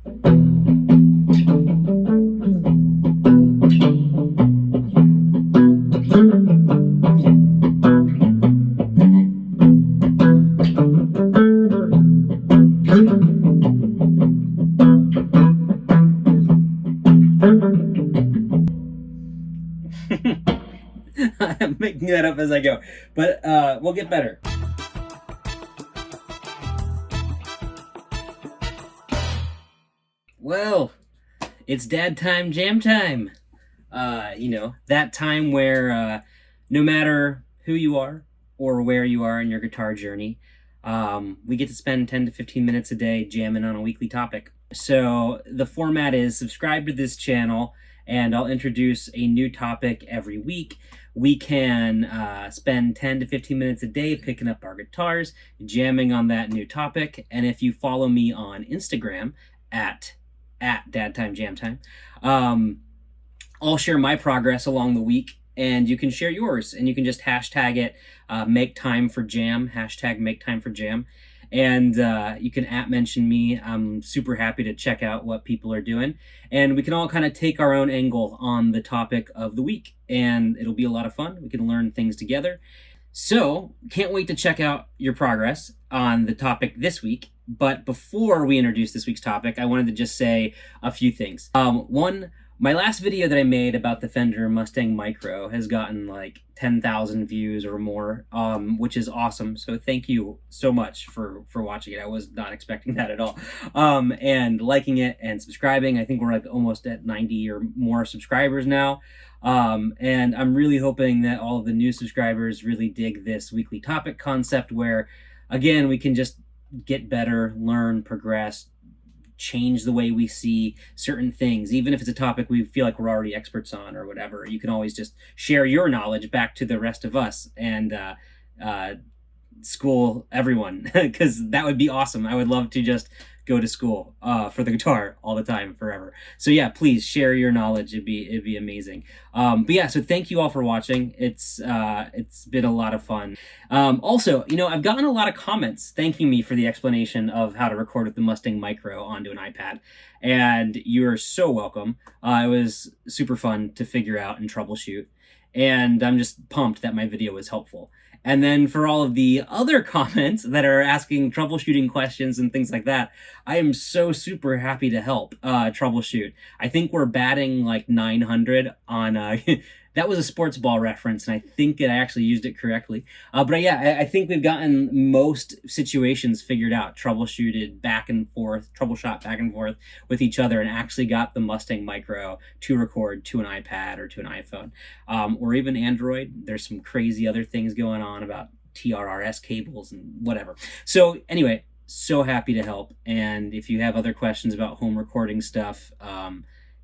I'm making that up as I go, but we'll get better. Well, it's Dad Time Jam Time. You know, that time where no matter who you are or where you are in your guitar journey, we get to spend 10 to 15 minutes a day jamming on a weekly topic. So the format is subscribe to this channel and I'll introduce a new topic every week. We can spend 10 to 15 minutes a day picking up our guitars, jamming on that new topic. And if you follow me on Instagram at DadTimeJamTime, I'll share my progress along the week and you can share yours, and you can just hashtag it MakeTimeForJam, hashtag MakeTimeForJam. And you can mention me. I'm super happy to check out what people are doing. And we can all kind of take our own angle on the topic of the week. And it'll be a lot of fun. We can learn things together. So can't wait to check out your progress on the topic this week. But before we introduce this week's topic, I wanted to just say a few things. One, my last video that I made about the Fender Mustang Micro has gotten like 10,000 views or more, which is awesome. So thank you so much for watching it. I was not expecting that at all. And liking it and subscribing. I think we're like almost at 90 or more subscribers now. And I'm really hoping that all of the new subscribers really dig this weekly topic concept where, again, we can just get better, learn, progress, change the way we see certain things. Even if it's a topic we feel like we're already experts on or whatever, you can always just share your knowledge back to the rest of us and school everyone, because that would be awesome. I would love to just go to school for the guitar all the time, forever. So yeah, please share your knowledge. It'd be amazing. But yeah, so thank you all for watching. It's been a lot of fun. Also, you know, I've gotten a lot of comments thanking me for the explanation of how to record with the Mustang Micro onto an iPad, and you're so welcome. It was super fun to figure out and troubleshoot, and I'm just pumped that my video was helpful. And then for all of the other comments that are asking troubleshooting questions and things like that, I am so super happy to help troubleshoot. I think we're batting like 900 on that was a sports ball reference, and I think I actually used it correctly. But yeah, I think we've gotten most situations figured out, troubleshot back and forth with each other, and actually got the Mustang Micro to record to an iPad or to an iPhone, or even Android. There's some crazy other things going on about TRRS cables and whatever. So anyway, so happy to help. And if you have other questions about home recording stuff,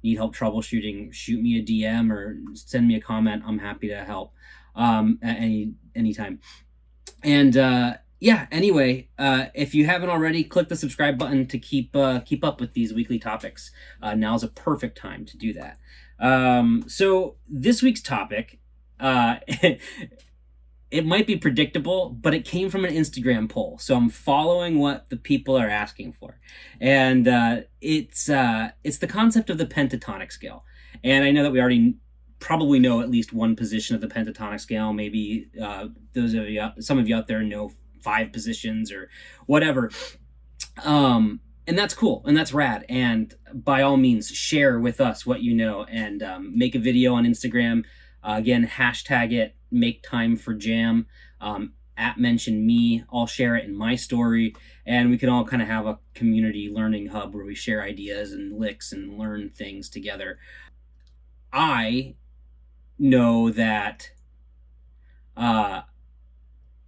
need help troubleshooting, shoot me a DM or send me a comment. I'm happy to help at any time. And yeah, anyway, if you haven't already, click the subscribe button to keep up with these weekly topics. Now's a perfect time to do that. So this week's topic, it might be predictable, but it came from an Instagram poll. So I'm following what the people are asking for. And it's the concept of the pentatonic scale. And I know that we already probably know at least one position of the pentatonic scale. Maybe some of you out there know 5 positions or whatever. And that's cool, and that's rad. And by all means, share with us what you know, and make a video on Instagram. Again, hashtag it MakeTimeForJam. Mention me. I'll share it in my story, and we can all kind of have a community learning hub where we share ideas and licks and learn things together. I know that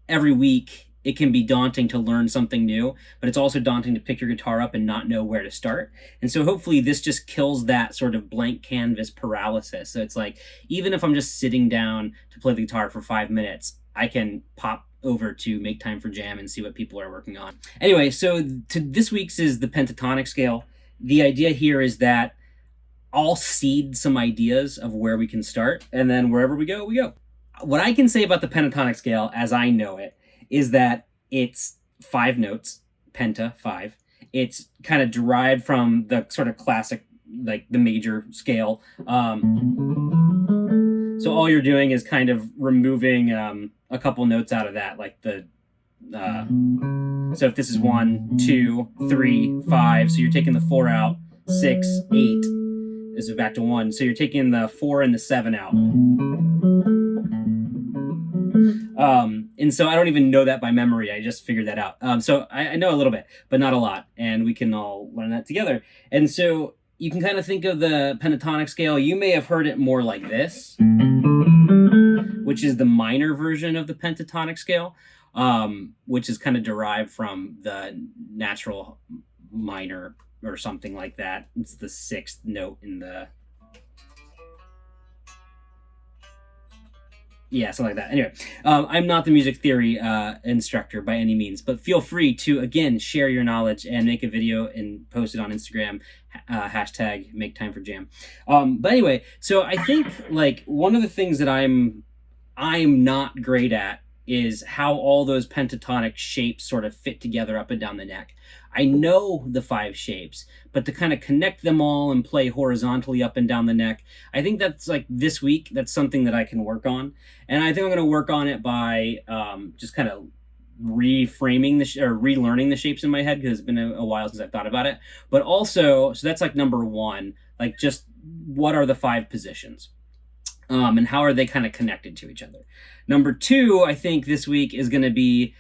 every week it can be daunting to learn something new, but it's also daunting to pick your guitar up and not know where to start. And so hopefully this just kills that sort of blank canvas paralysis. So it's like, even if I'm just sitting down to play the guitar for 5 minutes, I can pop over to Make Time for Jam and see what people are working on. Anyway, so this week's is the pentatonic scale. The idea here is that I'll seed some ideas of where we can start, and then wherever we go, we go. What I can say about the pentatonic scale, as I know it, is that it's 5 notes, penta, 5, It's kind of derived from the sort of classic, like the major scale. So all you're doing is kind of removing a couple notes out of that, like the so if this is 1, 2, 3, 5, so you're taking the 4 out, 6, 8, this is back to 1, so you're taking the 4 and the 7 out. And so I don't even know that by memory, I just figured that out. So I know a little bit, but not a lot, and we can all learn that together. And so you can kind of think of the pentatonic scale, you may have heard it more like this, which is the minor version of the pentatonic scale. Which is kind of derived from the natural minor or something like that. It's the 6th note in the... Yeah, something like that. Anyway, I'm not the music theory instructor by any means, but feel free to, again, share your knowledge and make a video and post it on Instagram, hashtag MakeTimeForJam. But anyway, so I think like one of the things that I'm not great at is how all those pentatonic shapes sort of fit together up and down the neck. I know the 5 shapes, but to kind of connect them all and play horizontally up and down the neck, I think that's like this week, that's something that I can work on. And I think I'm going to work on it by just kind of reframing or relearning the shapes in my head, because it's been a while since I've thought about it. But also, so that's like number 1, like just what are the 5 positions? And how are they kind of connected to each other? Number 2, I think this week is going to be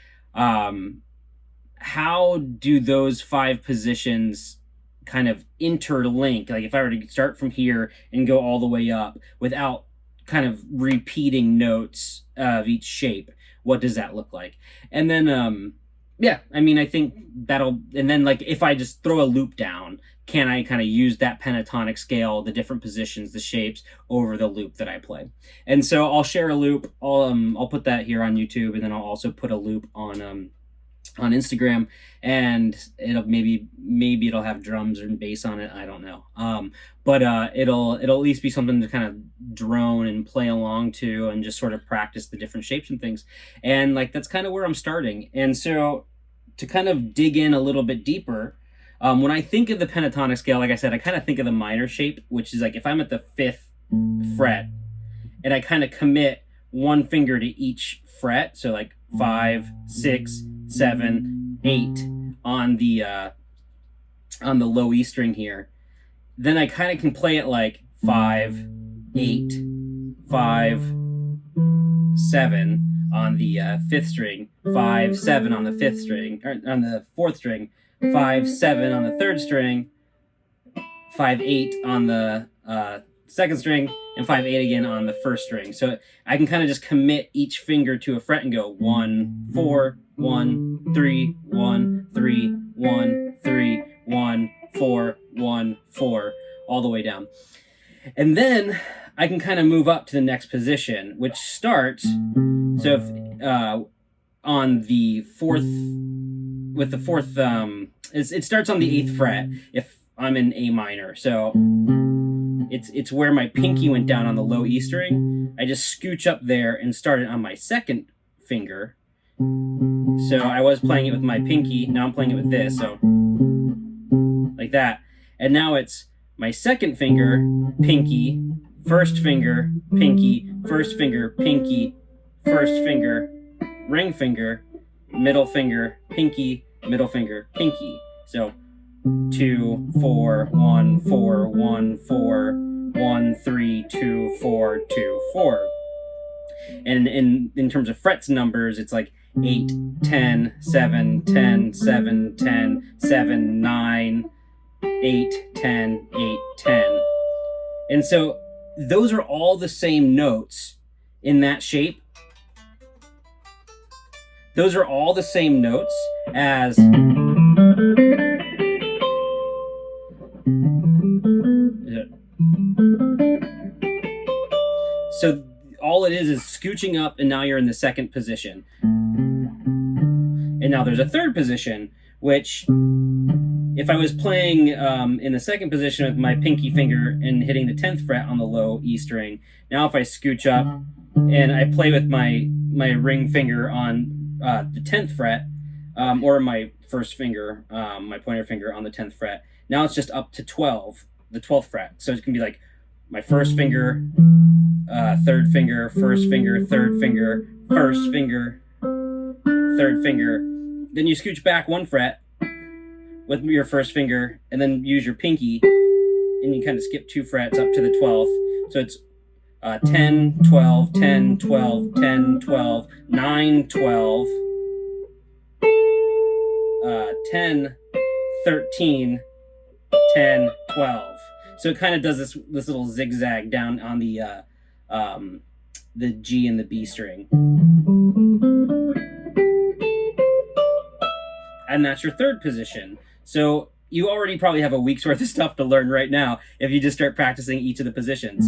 how do those 5 positions kind of interlink? Like if I were to start from here and go all the way up without kind of repeating notes of each shape, what does that look like? And then, yeah, I mean, I think that'll, and then like if I just throw a loop down, can I kind of use that pentatonic scale, the different positions, the shapes over the loop that I play? And so I'll share a loop. I'll put that here on YouTube, and then I'll also put a loop on Instagram, and it'll maybe it'll have drums or bass on it. I don't know. But it'll at least be something to kind of drone and play along to, and just sort of practice the different shapes and things. And like that's kind of where I'm starting. And so to kind of dig in a little bit deeper. When I think of the pentatonic scale, like I said, I kind of think of the minor shape, which is like if I'm at the 5th fret and I kind of commit one finger to each fret, so like 5, 6, 7, 8 on the low E string here, then I kind of can play it like 5, 8, 5, 7 on the 5th string, 5, 7 on the 5th string, or on the 4th string, 5, 7 on the 3rd string, 5, 8 on the 2nd string, and 5, 8 again on the 1st string. So I can kind of just commit each finger to a fret and go 1, 4, 1, 3, 1, 3, 1, 3, 1, 4, 1, 4, all the way down. And then I can kind of move up to the next position, which starts, so if on the 4th, with the 4th, it starts on the 8th fret if I'm in A minor. So it's where my pinky went down on the low E string. I just scooch up there and start it on my 2nd finger. So I was playing it with my pinky, now I'm playing it with this, so like that. And now it's my 2nd finger, pinky, 1st finger, pinky, 1st finger, pinky, 1st finger, ring finger, middle finger, pinky, middle finger, pinky. So 2, 4, 1, 4, 1, 4, 1, 3, 2, 4, 2, 4. And in terms of frets numbers, it's like 8, 10, 7, 10, 7, 10, 7, 9, 8, 10, 8, 10. And so those are all the same notes in that shape. Those are all the same notes as so all it is scooching up, and now you're in the 2nd position. And now there's a 3rd position, which if I was playing in the 2nd position with my pinky finger and hitting the 10th fret on the low E string, now if I scooch up and I play with my ring finger on the 10th fret, or my first finger, my pointer finger on the 10th fret. Now it's just up to 12, the 12th fret. So it can be like my first finger, third finger, first finger, third finger, first finger, third finger. Then you scooch back one fret with your first finger and then use your pinky, and you kind of skip 2 frets up to the 12th. So it's 10, 12, 10, 12, 10, 12, 9, 12, 10, 13, 10, 12. So it kind of does this little zigzag down on the G and the B string. And that's your third position. So you already probably have a week's worth of stuff to learn right now if you just start practicing each of the positions.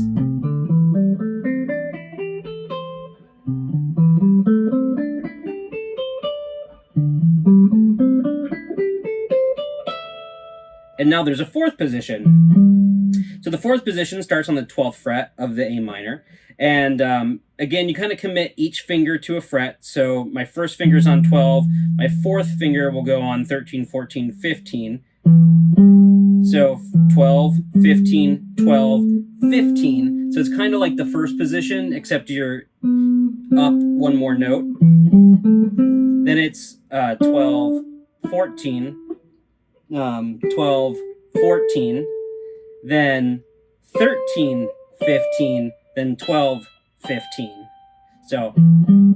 And now there's a fourth position. So the fourth position starts on the 12th fret of the A minor. And again, you kind of commit each finger to a fret. So my first finger's on 12. My fourth finger will go on 13, 14, 15. So 12, 15, 12, 15. So it's kind of like the first position, except you're up one more note. Then it's 12, 14. 12, 14, then 13, 15, then 12, 15. So and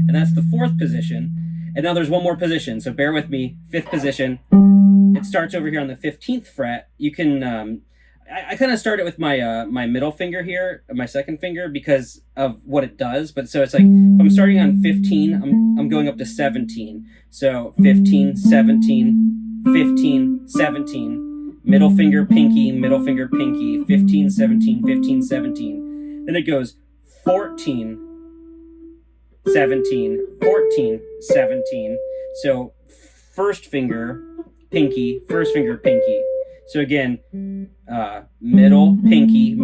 that's the fourth position. And now there's one more position, so bear with me. Fifth position. It starts over here on the 15th fret. You can I kind of start it with my my middle finger here, my second finger, because of what it does. But so it's like, if I'm starting on 15, I'm going up to 17. So 15, 17, 15, 17, middle finger, pinky, 15, 17, 15, 17. Then it goes 14, 17, 14, 17. So first finger, pinky, first finger, pinky. So again, middle, pinky,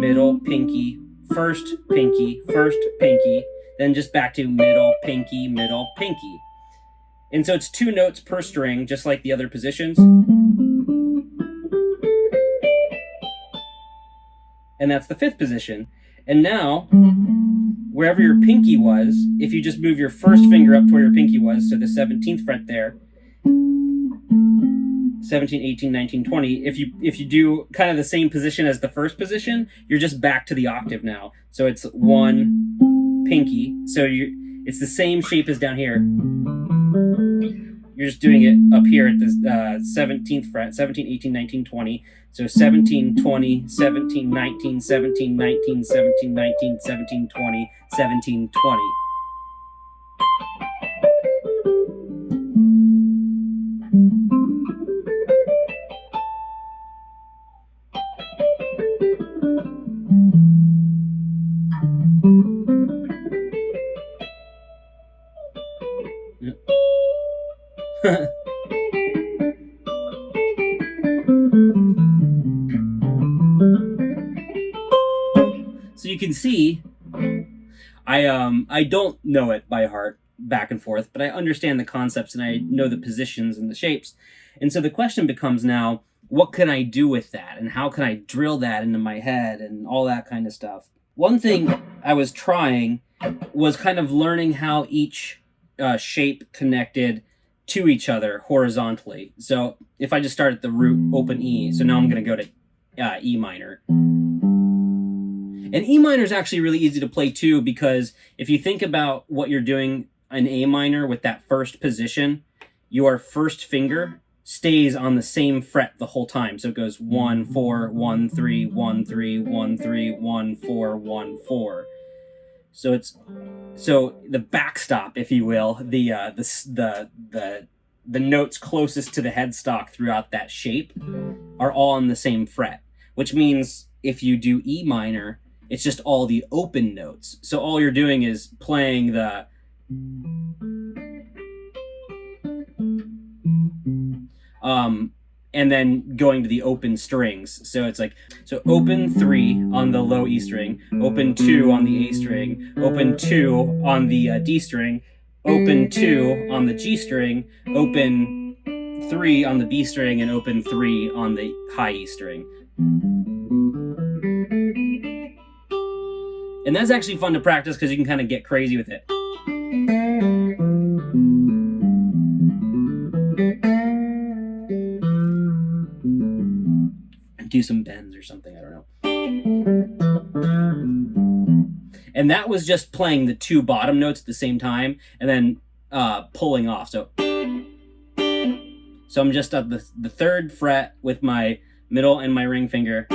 first pinky, then just back to middle, pinky. And so it's 2 notes per string, just like the other positions. And that's the fifth position. And now, wherever your pinky was, if you just move your first finger up to where your pinky was, so the 17th fret there, 17, 18, 19, 20. If you do kind of the same position as the first position, you're just back to the octave now. So it's 1 pinky. So it's the same shape as down here. You're just doing it up here at the 17th fret, 17, 18, 19, 20. So 17, 20, 17, 19, 17, 19, 17, 19, 17, 20, 17, 20. So you can see, I don't know it by heart back and forth, but I understand the concepts and I know the positions and the shapes. And so the question becomes now, what can I do with that? And how can I drill that into my head and all that kind of stuff? One thing I was trying was kind of learning how each shape connected to each other horizontally. So if I just start at the root, open E, so now I'm going to go to E minor. And E minor is actually really easy to play too, because if you think about what you're doing in A minor with that first position, your first finger stays on the same fret the whole time. So it goes 1, 4, 1, 3, 1, 3, 1, 3, 1, 4, 1, 4. So the backstop, if you will, the notes closest to the headstock throughout that shape are all on the same fret, which means if you do E minor, it's just all the open notes. So all you're doing is playing the and then going to the open strings. So it's like, so open 3 on the low E string, open 2 on the A string, open 2 on the D string, open 2 on the G string, open 3 on the B string, and open 3 on the high E string. And that's actually fun to practice because you can kind of get crazy with it. Do some bends or something, I don't know. And that was just playing the 2 bottom notes at the same time and then pulling off. So I'm just at the 3rd fret with my middle and my ring finger,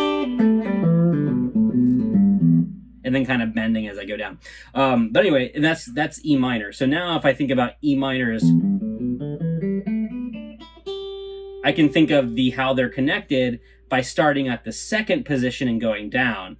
and then kind of bending as I go down. But anyway, that's E minor. So now if I think about E minors, I can think of how they're connected by starting at the 2nd position and going down.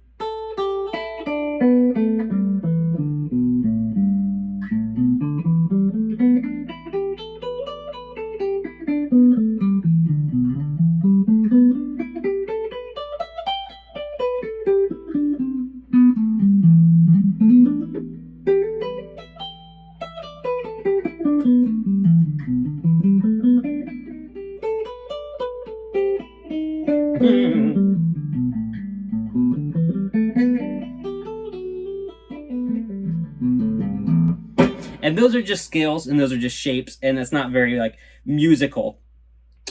And those are just scales, and those are just shapes, and that's not very like musical.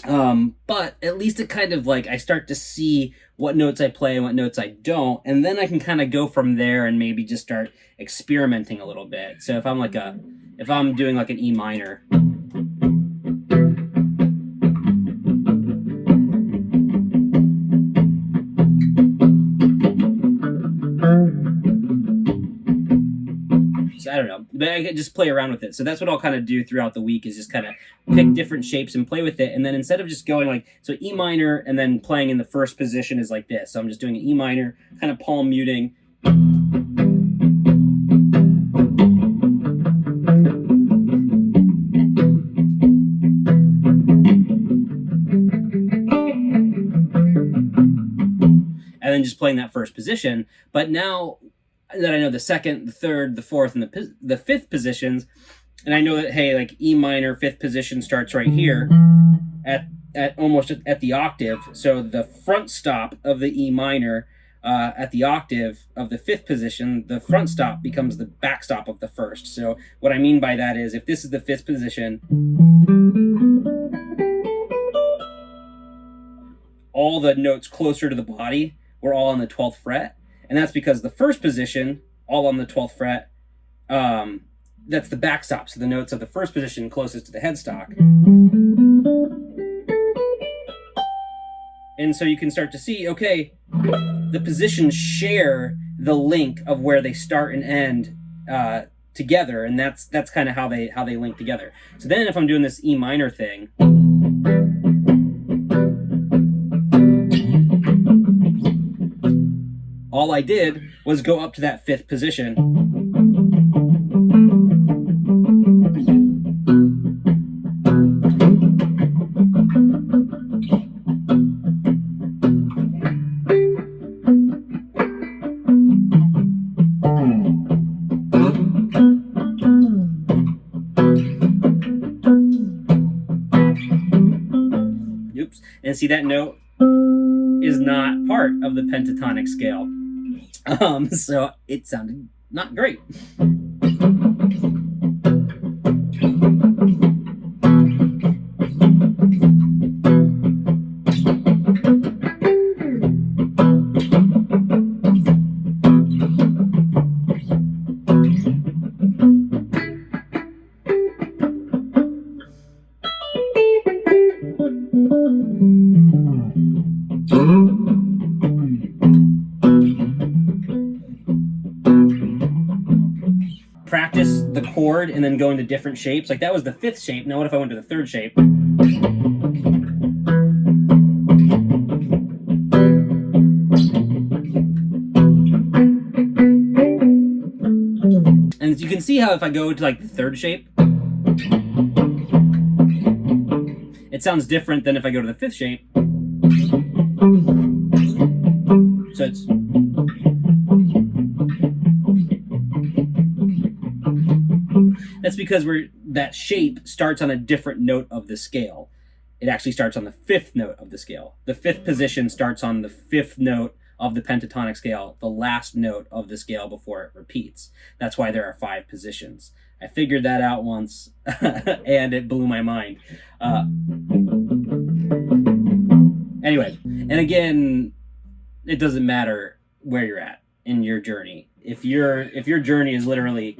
But at least it kind of like, I start to see what notes I play and what notes I don't, and then I can kind of go from there and maybe just start experimenting a little bit. So if I'm doing like an E minor, I don't know, but I can just play around with it. So that's what I'll kind of do throughout the week, is just kind of pick different shapes and play with it. And then instead of just going like, so E minor and then playing in the 1st position is like this. So I'm just doing an E minor, kind of palm muting. And then just playing that 1st position. But now that I know the 2nd, the 3rd, the 4th, and the 5th positions, and I know that, hey, like E minor 5th position starts right here at almost at the octave. So the front stop of the E minor at the octave of the 5th position, the front stop becomes the back stop of the 1st. So what I mean by that is, if this is the 5th position, all the notes closer to the body were all on the 12th fret. And that's because the 1st position, all on the 12th fret, that's the backstop. So the notes of the 1st position closest to the headstock. And so you can start to see, okay, the positions share the link of where they start and end together, and that's kind of how they link together. So then if I'm doing this E minor thing, all I did was go up to that 5th position. Oops. And see, that note is not part of the pentatonic scale. So it sounded not great. Practice the chord and then go into different shapes. Like that was the 5th shape. Now what if I went to the 3rd shape? And you can see how if I go to like the 3rd shape, It sounds different than if I go to the fifth shape. So it's... That's because that shape starts on a different note of the scale. It actually starts on the fifth note of the scale. The fifth position starts on the fifth note of the pentatonic scale, the last note of the scale before it repeats. That's why there are 5 positions. I figured that out once, and it blew my mind. Anyway, and again, it doesn't matter where you're at in your journey. If your journey is literally...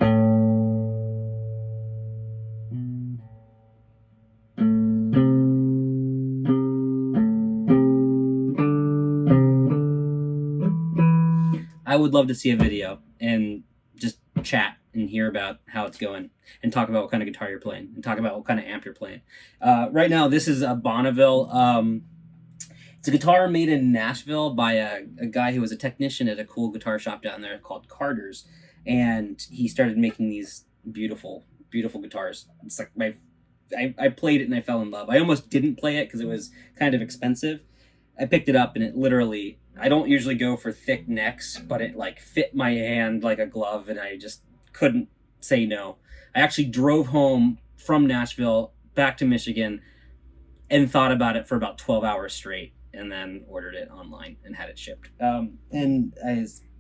I would love to see a video and just chat and hear about how it's going and talk about what kind of guitar you're playing and talk about what kind of amp you're playing. Right now, this is a Bonneville. It's a guitar made in Nashville by a guy who was a technician at a cool guitar shop down there called Chords, and he started making these beautiful, beautiful guitars. It's like I played it and I fell in love. I almost didn't play it because it was kind of expensive. I picked it up and it literally... I don't usually go for thick necks, but it like fit my hand like a glove, and I just couldn't say no. I actually drove home from Nashville back to Michigan and thought about it for about 12 hours straight, and then ordered it online and had it shipped.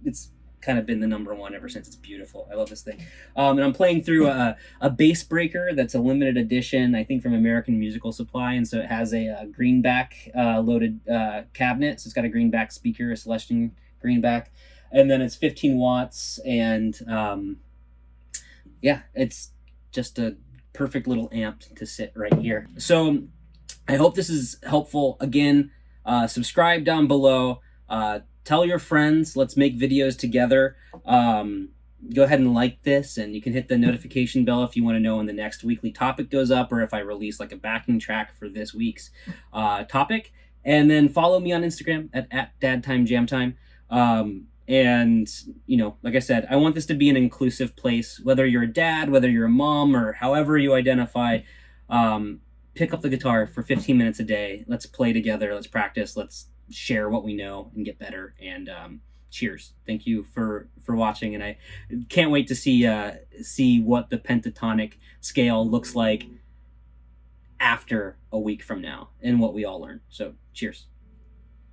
It's kind of been the #1 ever since. It's beautiful. I love this thing. And I'm playing through a bass breaker that's a limited edition, I think from American Musical Supply, and so it has a greenback loaded cabinet. So it's got a greenback speaker, a Celestion greenback, and then it's 15 watts, and yeah, it's just a perfect little amp to sit right here. So I hope this is helpful. Again, subscribe down below. Tell your friends. Let's make videos together. Go ahead and like this, and you can hit the notification bell if you want to know when the next weekly topic goes up, or if I release like a backing track for this week's topic. And then follow me on Instagram at DadTimeJamTime. And, you know, like I said, I want this to be an inclusive place. Whether you're a dad, whether you're a mom, or however you identify, pick up the guitar for 15 minutes a day. Let's play together. Let's practice. Let's share what we know and get better. And cheers. Thank you for watching, and I can't wait to see what the pentatonic scale looks like after a week from now and what we all learn. So cheers.